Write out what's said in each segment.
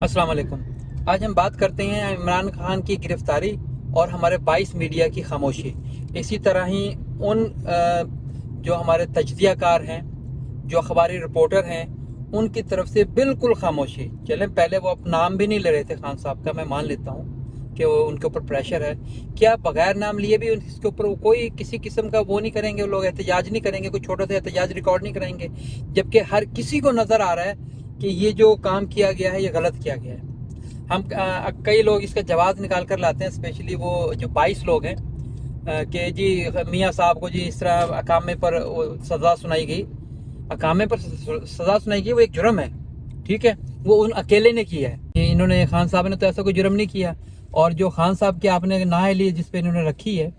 अस्सलाम वालेकुम। आज हम बात करते हैं इमरान खान की गिरफ्तारी और हमारे 22 मीडिया की खामोशी। इसी तरह ही उन जो हमारे तजज़ियाकार हैं, जो अखबारी रिपोर्टर हैं, उनकी तरफ से बिल्कुल खामोशी। चलें, पहले वो अब नाम भी नहीं ले रहे थे खान साहब का, मैं मान लेता हूँ कि वो उनके ऊपर प्रेशर है। क्या बगैर नाम लिए भी इसके ऊपर वो कोई किसी किस्म का वो नहीं करेंगे? वो लोग एहतजाज नहीं करेंगे, कोई छोटा सा एहतजाज रिकॉर्ड नहीं कराएंगे? जबकि हर किसी को नज़र आ रहा है कि ये जो काम किया गया है ये गलत किया गया है। हम कई लोग इसका जवाब निकाल कर लाते हैं, स्पेशली वो जो 22 लोग हैं कि जी मियाँ साहब को जी इस तरह अकामे पर सज़ा सुनाई गई। अकामे पर सज़ा सुनाई गई, वो एक जुर्म है, ठीक है, वो उन अकेले ने किया है। इन्होंने खान साहब ने तो ऐसा कोई जुर्म नहीं किया। और जो खान साहब की आपने नाह ली जिस पे इन्होंने रखी है,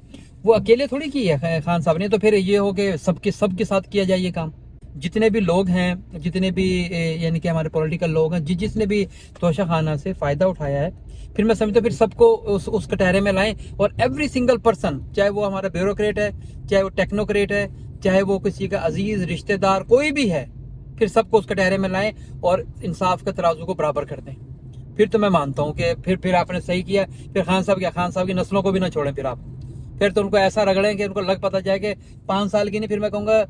वो अकेले थोड़ी की है खान साहब ने। तो फिर ये हो कि सबके साथ किया जाए ये काम। जितने भी लोग हैं, जितने भी यानी कि हमारे पॉलिटिकल लोग हैं, जिसने भी तोशा खाना से फ़ायदा उठाया है, फिर मैं समझता हूँ फिर सबको उस कटहरे में लाएं। और एवरी सिंगल पर्सन, चाहे वो हमारा ब्यूरोक्रेट है, चाहे वो टेक्नोक्रेट है, चाहे वो किसी का अजीज़ रिश्तेदार कोई भी है, फिर सबको उस कटहरे में लाएं और इंसाफ का तराजू को बराबर कर दें। फिर तो मैं मानता हूँ कि फिर आपने सही किया। फिर खान साहब की नस्लों को भी ना छोड़ें। फिर तो उनको ऐसा रगड़ें कि उनको लग पता जाए कि 5 साल की नहीं, फिर मैं कहूँगा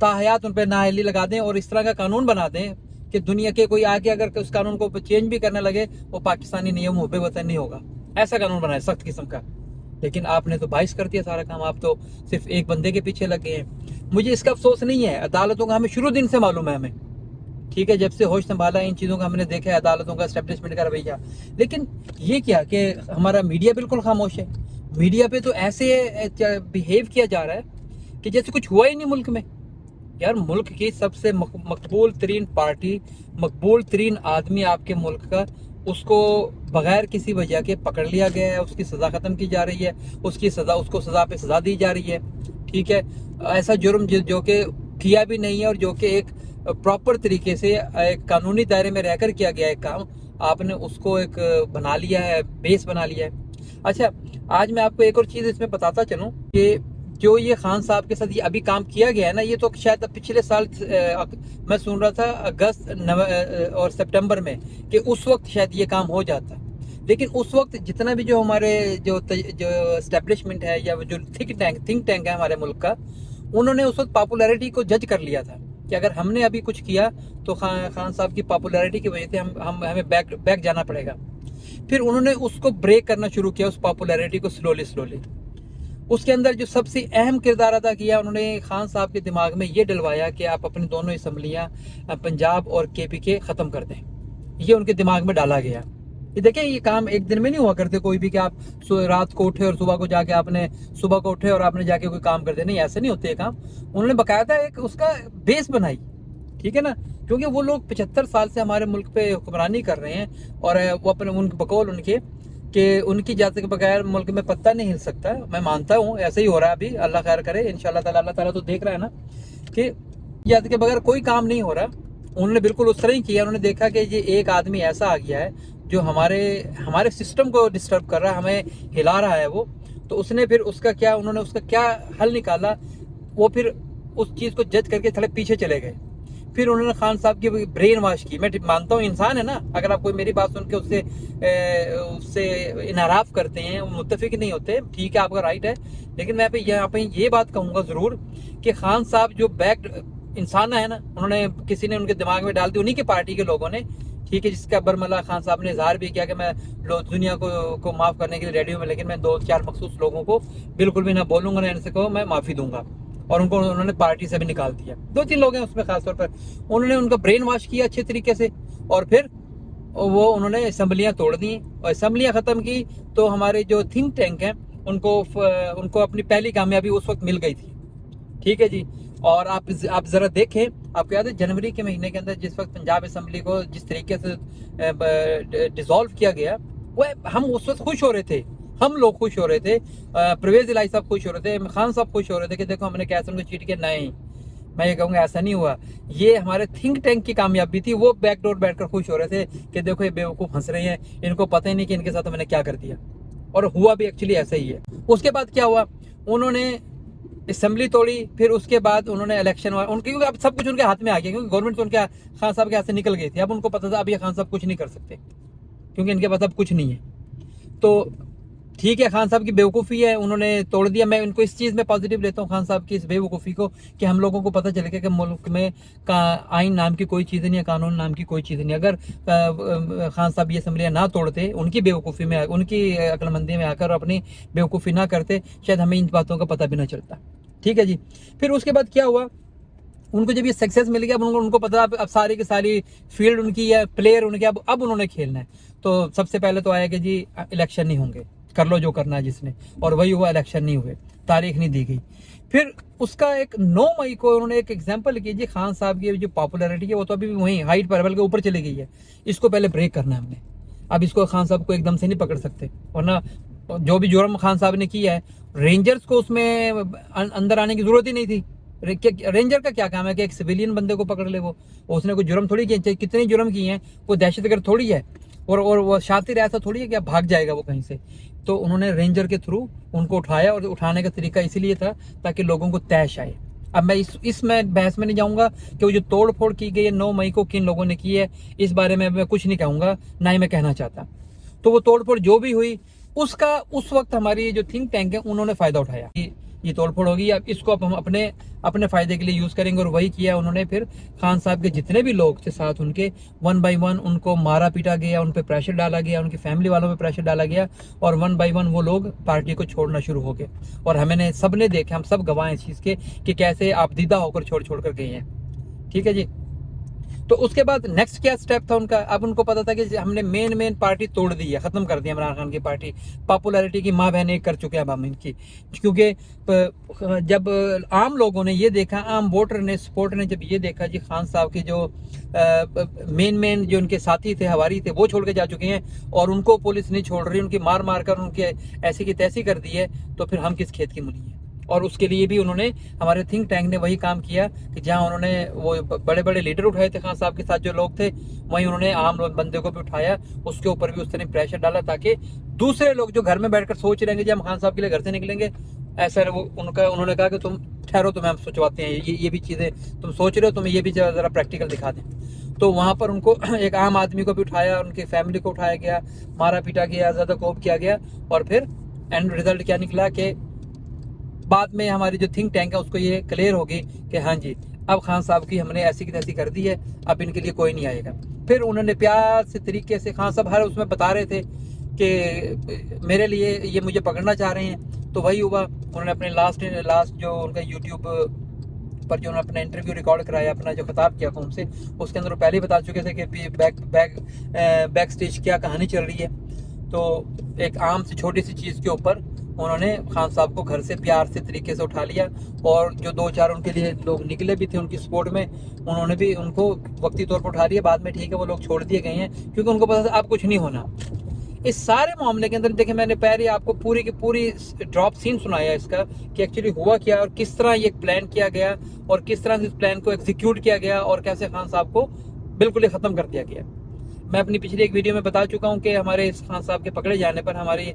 ताहयात उन पर नाअहली लगा दें और इस तरह का कानून बना दें कि दुनिया के कोई आके अगर उस कानून को चेंज भी करने लगे, वो पाकिस्तानी नियम मुहब्बे वतन नहीं होगा। ऐसा कानून बनाए सख्त किस्म का। लेकिन आपने तो 22 कर दिया सारा काम। आप तो सिर्फ एक बंदे के पीछे लगे हैं। मुझे इसका अफसोस नहीं है, अदालतों का हमें शुरू दिन से मालूम है हमें, ठीक है, जब से होश संभाला इन चीज़ों का हमने देखा है, अदालतों का एस्टेब्लिशमेंट का रवैया। लेकिन ये क्या कि हमारा मीडिया बिल्कुल खामोश है। मीडिया पे तो ऐसे बिहेव किया जा रहा है कि जैसे कुछ हुआ ही नहीं मुल्क में। यार, मुल्क की सबसे मकबूल तरीन पार्टी, मकबूल तरीन आदमी आपके मुल्क का, उसको बगैर किसी वजह के पकड़ लिया गया है, उसकी सज़ा ख़त्म की जा रही है, उसको सज़ा पे सज़ा दी जा रही है, ठीक है। ऐसा जुर्म जो कि किया भी नहीं है और जो कि एक प्रॉपर तरीके से एक कानूनी दायरे में रहकर किया गया है काम, आपने उसको एक बना लिया है, बेस बना लिया है। अच्छा, आज मैं आपको एक और चीज़ इसमें बताता चलूँ कि जो ये खान साहब के साथ ये अभी काम किया गया है ना, ये तो शायद पिछले साल मैं सुन रहा था अगस्त और सितंबर में, कि उस वक्त शायद ये काम हो जाता। लेकिन उस वक्त जितना भी जो हमारे जो एस्टेब्लिशमेंट है या जो थिंक टैंक है हमारे मुल्क का, उन्होंने उस वक्त पॉपुलैरिटी को जज कर लिया था कि अगर हमने अभी कुछ किया तो खान साहब की पॉपुलैरिटी की वजह से हमें बैक जाना पड़ेगा। फिर उन्होंने उसको ब्रेक करना शुरू किया, उस पॉपुलैरिटी को स्लोली। उसके अंदर जो सबसे अहम किरदार अदा किया, उन्होंने खान साहब के दिमाग में ये डलवाया कि आप अपनी दोनों असम्बलियाँ पंजाब और केपी के ख़त्म कर दें। ये उनके दिमाग में डाला गया। ये देखें, ये काम एक दिन में नहीं हुआ करते कोई भी, कि आप रात को उठे और सुबह को उठे और आपने जाके कोई काम कर दे। नहीं, ऐसे नहीं होते ये काम। उन्होंने बाकायदा एक उसका बेस बनाई, ठीक है ना। क्योंकि वो लोग 75 साल से हमारे मुल्क पे हुक्मरानी कर रहे हैं और वो अपने बकौल उनके कि उनकी इजाज़त के बगैर मुल्क में पत्ता नहीं हिल सकता। मैं मानता हूँ ऐसे ही हो रहा है अभी, अल्लाह खैर करे इंशाल्लाह ताला। अल्लाह ताला तो देख रहा है ना कि इजाज़त के बगैर कोई काम नहीं हो रहा। उन्होंने बिल्कुल उस तरह ही किया। उन्होंने देखा कि ये एक आदमी ऐसा आ गया है जो हमारे सिस्टम को डिस्टर्ब कर रहा है, हमें हिला रहा है वो। तो उन्होंने उसका क्या हल निकाला। वो फिर उस चीज़ को जज करके थोड़े पीछे चले गए। फिर उन्होंने खान साहब की ब्रेन वॉश की। मैं मानता हूँ इंसान है ना, अगर आप कोई मेरी बात सुन के उससे इनहराफ करते हैं, मुत्तफिक नहीं होते, ठीक है, आपका राइट है। लेकिन मैं यहाँ पे ये बात कहूँगा ज़रूर कि खान साहब जो बैक इंसान है ना, उन्होंने किसी ने उनके दिमाग में डाल दी, उन्हीं की पार्टी के लोगों ने, ठीक है, जिसका बरमला खान साहब ने इजहार भी किया कि मैं दुनिया को माफ़ करने के लिए रेडी हूँ, लेकिन मैं 2-4 मखसूस लोगों को बिल्कुल भी ना बोलूँगा, ना इनसे कहो मैं माफ़ी दूंगा। और उन्होंने पार्टी से भी निकाल दिया। 2-3 लोग हैं उसमें खासतौर पर। उन्होंने उनका ब्रेन वॉश किया अच्छे तरीके से और फिर उन्होंने असम्बलियाँ तोड़ दी और असम्बलियाँ ख़त्म की। तो हमारे जो थिंक टैंक हैं उनको अपनी पहली कामयाबी उस वक्त मिल गई थी, ठीक है जी। और आप ज़रा देखें, आपको याद है जनवरी के महीने के अंदर जिस वक्त पंजाब असम्बली को जिस तरीके से डिसॉल्व किया गया, वह हम उस वक्त खुश हो रहे थे, हम लोग खुश हो रहे थे, परवेज इलाही साहब खुश हो रहे थे, खान साहब खुश हो रहे थे कि देखो हमने कैसे उनको चीट किया। नहीं, मैं ये कहूँगा ऐसा नहीं हुआ। ये हमारे थिंक टैंक की कामयाबी थी। वो बैकडोर बैठकर खुश हो रहे थे कि देखो ये बेवकूफ़ हंस रहे हैं, इनको पता ही नहीं कि इनके साथ मैंने क्या कर दिया। और हुआ भी एक्चुअली ऐसा ही है। उसके बाद क्या हुआ, उन्होंने असेंबली तोड़ी, फिर उसके बाद उन्होंने इलेक्शन उनके, क्योंकि अब सब कुछ उनके हाथ में आ गया, क्योंकि गवर्नमेंट तो उनके खान साहब के हाथ से निकल गई थी। अब उनको पता था अब ये खान साहब कुछ नहीं कर सकते, क्योंकि इनके पास अब कुछ नहीं है। तो ठीक है, खान साहब की बेवकूफ़ी है, उन्होंने तोड़ दिया। मैं उनको इस चीज़ में पॉजिटिव लेता हूँ खान साहब की इस बेवकूफ़ी को, कि हम लोगों को पता चलेगा कि मुल्क में आइन नाम की कोई चीज़ नहीं है, कानून नाम की कोई चीज़ नहीं। अगर खान साहब ये असम्बलियाँ ना तोड़ते, उनकी बेवकूफ़ी में, उनकी अक्लमंदी में आकर अपनी बेवकूफ़ी ना करते, शायद हमें इन बातों का पता भी ना चलता। ठीक है जी। फिर उसके बाद क्या हुआ, उनको जब ये सक्सेस मिल गया, अब उनको पता अब सारी की सारी फील्ड उनकी है, प्लेयर उनके, अब उन्होंने खेलना है। तो सबसे पहले तो आया कि जी इलेक्शन नहीं होंगे, कर लो जो करना है जिसने, और वही हुआ, इलेक्शन नहीं हुए, तारीख नहीं दी गई। फिर उसका एक 9 मई को उन्होंने एक एग्जांपल कीजिए, खान साहब की जो पॉपुलैरिटी है वो तो अभी भी वहीं हाइट पर, बल्कि ऊपर चली गई है। इसको पहले ब्रेक करना है हमने। अब इसको खान साहब को एकदम से नहीं पकड़ सकते, वरना जो भी जुर्म खान साहब ने किया है, रेंजर्स को उसमें अंदर आने की जरूरत ही नहीं थी। रेंजर का क्या काम है कि एक सिविलियन बंदे को पकड़ ले, वो उसने कोई जुर्म थोड़ी किया, कितने जुर्म किए हैं, वो दहशतगर्द थोड़ी है, और वो शातिर ऐसा थोड़ी है कि भाग जाएगा वो कहीं से। तो उन्होंने रेंजर के थ्रू उनको उठाया, और उठाने का तरीका इसीलिए था ताकि लोगों को तैश आए। अब मैं इस मैं बहस में नहीं जाऊंगा कि वो जो तोड़ फोड़ की गई है 9 मई को किन लोगों ने की है, इस बारे में मैं कुछ नहीं कहूंगा, ना ही मैं कहना चाहता। तो वो तोड़ फोड़ जो भी हुई, उसका उस वक्त हमारी जो थिंक टैंक है उन्होंने फायदा उठाया कि ये तोड़ फोड़ होगी, अब इसको अब हम अपने फायदे के लिए यूज करेंगे। और वही किया उन्होंने। फिर खान साहब के जितने भी लोग थे साथ उनके, 1 बाय 1 उनको मारा पीटा गया, उन पर प्रेशर डाला गया, उनकी फैमिली वालों पे प्रेशर डाला गया, और 1 बाय 1 वो लोग पार्टी को छोड़ना शुरू हो गए। और हमने सबने देखे, हम सब गवाह हैं इस चीज के कि कैसे आप दीदा होकर छोड़ कर गए हैं। ठीक है जी। तो उसके बाद नेक्स्ट क्या स्टेप था उनका, अब उनको पता था कि हमने मेन पार्टी तोड़ दी है, खत्म कर दी इमरान खान की पार्टी, पॉपुलैरिटी की माँ बहन एक कर चुके हैं अब हम इनकी। क्योंकि जब आम लोगों ने ये देखा, आम वोटर ने, सपोर्टर ने जब ये देखा जी खान साहब के जो मेन जो उनके साथी थे, हवारी थे, वो छोड़ के जा चुके हैं, और उनको पुलिस नहीं छोड़ रही, उनकी मार मार कर उनके ऐसी की तैसी कर दी है, तो फिर हम किस खेत की मूली है। और उसके लिए भी उन्होंने, हमारे थिंक टैंक ने वही काम किया कि जहां उन्होंने वो बड़े बड़े लीडर उठाए थे खान साहब के साथ जो लोग थे, वहीं उन्होंने आम बंदे को भी उठाया, उसके ऊपर भी उसने प्रेशर डाला, ताकि दूसरे लोग जो घर में बैठकर सोच रहेंगे जब हम खान साहब के लिए घर से निकलेंगे, ऐसा वो उन्होंने कहा कि तुम ठहरो, तुम्हें हम सोचवाते हैं, ये भी चीज़ें तुम सोच रहे हो, तुम्हें ये भी ज़रा प्रैक्टिकल दिखा दें। तो वहां पर उनको एक आम आदमी को भी उठाया, उनकी फैमिली को उठाया गया, मारा पीटा गया, ज़्यादा कोप किया गया, और फिर एंड रिजल्ट क्या निकला कि बाद में हमारी जो थिंक टैंक है उसको ये क्लियर होगी कि हाँ जी, अब खान साहब की हमने ऐसी की तैसी कर दी है, अब इनके लिए कोई नहीं आएगा। फिर उन्होंने प्यार से तरीके से, खान साहब हर उसमें बता रहे थे कि मेरे लिए ये मुझे पकड़ना चाह रहे हैं। तो वही हुआ, उन्होंने अपने लास्ट जो उनका यूट्यूब पर जो उन्होंने अपना इंटरव्यू रिकॉर्ड कराया, अपना जो खिताब किया था उनसे, उसके अंदर वो पहले ही बता चुके थे कि बैक स्टेज क्या कहानी चल रही है। तो एक आम सी छोटी सी चीज़ के ऊपर उन्होंने खान साहब को घर से प्यार से तरीके से उठा लिया, और जो 2-4 उनके लिए लोग निकले भी थे उनकी सपोर्ट में, उन्होंने भी उनको वक्ती तौर पर उठा लिया। बाद में ठीक है वो लोग छोड़ दिए गए हैं, क्योंकि उनको पता था अब कुछ नहीं होना। इस सारे मामले के अंदर देखिए, मैंने पहले आपको पूरी की पूरी ड्रॉप सीन सुनाया इसका कि एक्चुअली हुआ क्या, और किस तरह ये प्लान किया गया, और किस तरह से इस प्लान को एग्जीक्यूट किया गया, और कैसे खान साहब को बिल्कुल ही ख़त्म कर दिया गया। मैं अपनी पिछली एक वीडियो में बता चुका हूं कि हमारे इस खान साहब के पकड़े जाने पर हमारी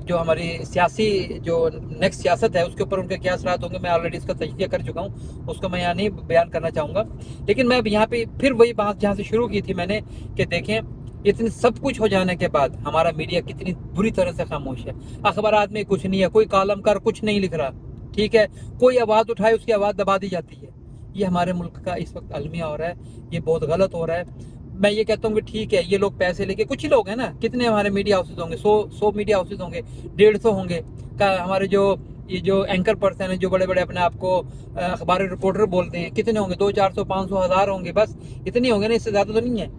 जो हमारी सियासी जो नेक्स्ट सियासत है उसके ऊपर उनके क्या असरात होंगे, मैं ऑलरेडी इसका तजज़िया कर चुका हूं, उसको मैं यहाँ नहीं बयान करना चाहूँगा। लेकिन मैं अब यहाँ पे फिर वही बात जहाँ से शुरू की थी मैंने, कि देखें इतनी सब कुछ हो जाने के बाद हमारा मीडिया कितनी बुरी तरह से खामोश है। अखबारात में कुछ नहीं है, कोई कॉलमकार कुछ नहीं लिख रहा, ठीक है, कोई आवाज़ उठाए उसकी आवाज़ दबा दी जाती है। ये हमारे मुल्क का इस वक्त अलमिया हो रहा है, ये बहुत गलत हो रहा है। मैं ये कहता हूँ कि ठीक है, ये लोग पैसे लेके, कुछ ही लोग हैं ना, कितने हमारे मीडिया हाउसेज होंगे, 100 मीडिया हाउसेज होंगे, 150 होंगे का हमारे जो ये जो एंकर पर्सन है, जो बड़े बड़े अपने आप को अखबारी रिपोर्टर बोलते हैं, कितने होंगे, 200-400 500 1000 होंगे, बस इतने होंगे ना, इससे ज़्यादा तो नहीं है।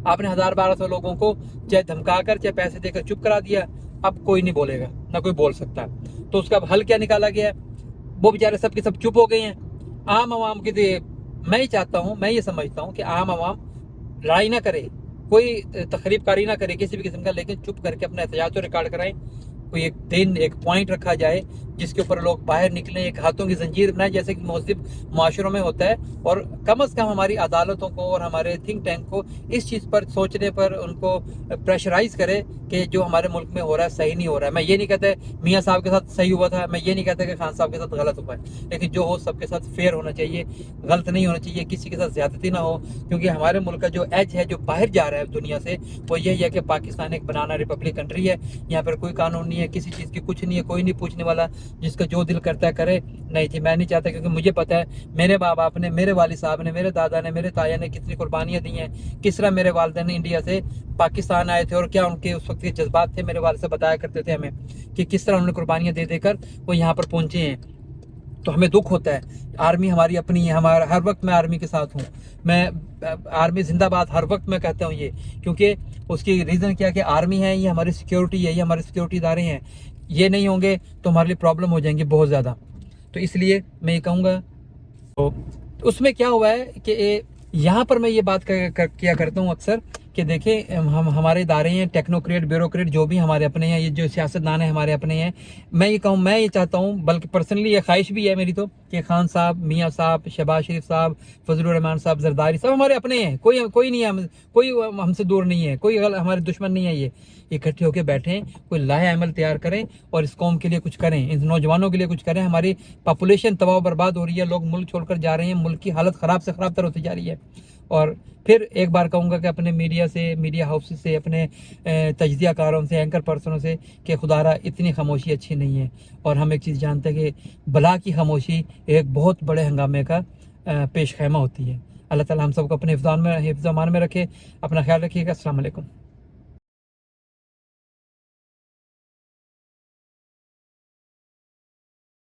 आपने 1000-1200 लोगों को चाहे धमका कर चाहे पैसे देकर चुप करा दिया, अब कोई नहीं बोलेगा, ना कोई बोल सकता। तो उसका अब हल क्या निकाला गया, वो बेचारे सब के सब चुप हो गए हैं। आम आवाम के लिए मैं ही चाहता हूँ, मैं ये समझता हूँ कि आम आवाम लड़ाई ना करे, कोई तकरीबकारी ना करे किसी भी किस्म का, लेकिन चुप करके अपना एहतजाज तो रिकॉर्ड कराएं, कोई एक दिन एक पॉइंट रखा जाए जिसके ऊपर लोग बाहर निकलें, एक हाथों की जंजीर बनाए जैसे कि मुहज़्ज़िब माशरों में होता है, और कम से कम हमारी अदालतों को और हमारे थिंक टैंक को इस चीज़ पर सोचने पर उनको प्रेशराइज करे कि जो हमारे मुल्क में हो रहा है सही नहीं हो रहा है। मैं ये नहीं कहता मियाँ साहब के साथ सही हुआ था, मैं ये नहीं कहता कि खान साहब के साथ गलत हुआ है, लेकिन जो हो सबके साथ फेयर होना चाहिए, गलत नहीं होना चाहिए, किसी के साथ ज्यादती ना हो। क्योंकि हमारे मुल्क का जो एज है जो बाहर जा रहा है दुनिया से, वो यही है कि पाकिस्तान एक बनाना रिपब्लिक कंट्री है, यहाँ पर कोई कानून नहीं है, किसी चीज़ की कुछ नहीं है, कोई नहीं पूछने वाला, जिसका जो दिल करता है करे। नहीं थी, मैं नहीं चाहता, क्योंकि मुझे पता है मेरे माँ बाप ने, मेरे वालिद साहब ने, मेरे दादा ने, मेरे ताया ने कितनी कुर्बानियाँ दी हैं, किस तरह मेरे वालिदैन इंडिया से पाकिस्तान आए थे और क्या उनके उस वक्त के जज्बात थे। मेरे वालिद से बताया करते थे हमें कि किस तरह उन्होंने कुर्बानियाँ दे देकर वो यहाँ पर पहुँचे हैं। तो हमें दुख होता है। आर्मी हमारी अपनी है, हमारा हर वक्त मैं आर्मी के साथ हूँ, मैं आर्मी जिंदाबाद हर वक्त मैं कहता हूँ ये, क्योंकि उसकी रीज़न क्या है कि आर्मी है, ये हमारी सिक्योरिटी है, ये हमारे सिक्योरिटी इदारे हैं, ये नहीं होंगे तो हमारे लिए प्रॉब्लम हो जाएंगी बहुत ज़्यादा। तो इसलिए मैं ये कहूँगा, तो उसमें क्या हुआ है कि यहाँ पर मैं ये बात किया करता हूँ अक्सर कि देखें हम हमारे इदारे हैं, टेक्नोक्रेट ब्यूरोक्रेट जो भी हमारे अपने हैं, ये जो सियासतदान है हमारे अपने हैं, मैं ये कहूँ, मैं ये चाहता हूँ, बल्कि पर्सनली ये ख्वाहिश भी है मेरी तो, कि खान साहब, मियाँ साहब, शहबाज शरीफ साहब, फजलुर रहमान साहब, जरदारी साहब हमारे अपने हैं, कोई नहीं है, कोई हमसे दूर नहीं है, कोई हमारे दुश्मन नहीं है। ये इकट्ठे होकर बैठें, कोई लाहे अमल तैयार करें और इस कौम के लिए कुछ करें, इन नौजवानों के लिए कुछ करें। हमारी पॉपुलेशन तबाह बर्बाद हो रही है, लोग मुल्क छोड़कर जा रहे हैं, मुल्क की हालत ख़राब से ख़राब तर होती जा रही है। और फिर एक बार कहूँगा कि अपने मीडिया से, मीडिया हाउस से, अपने तजज़ियाकारों से, एंकर पर्सनों से, कि खुदारा इतनी खामोशी अच्छी नहीं है। और हम एक चीज़ जानते हैं कि बला की खामोशी एक बहुत बड़े हंगामे का पेश खैमा होती है। अल्लाह ताला हम सबको अपने हिफ्ज़-ए-मान में रखे। अपना ख्याल रखिएगा। अस्सलाम वालेकुम।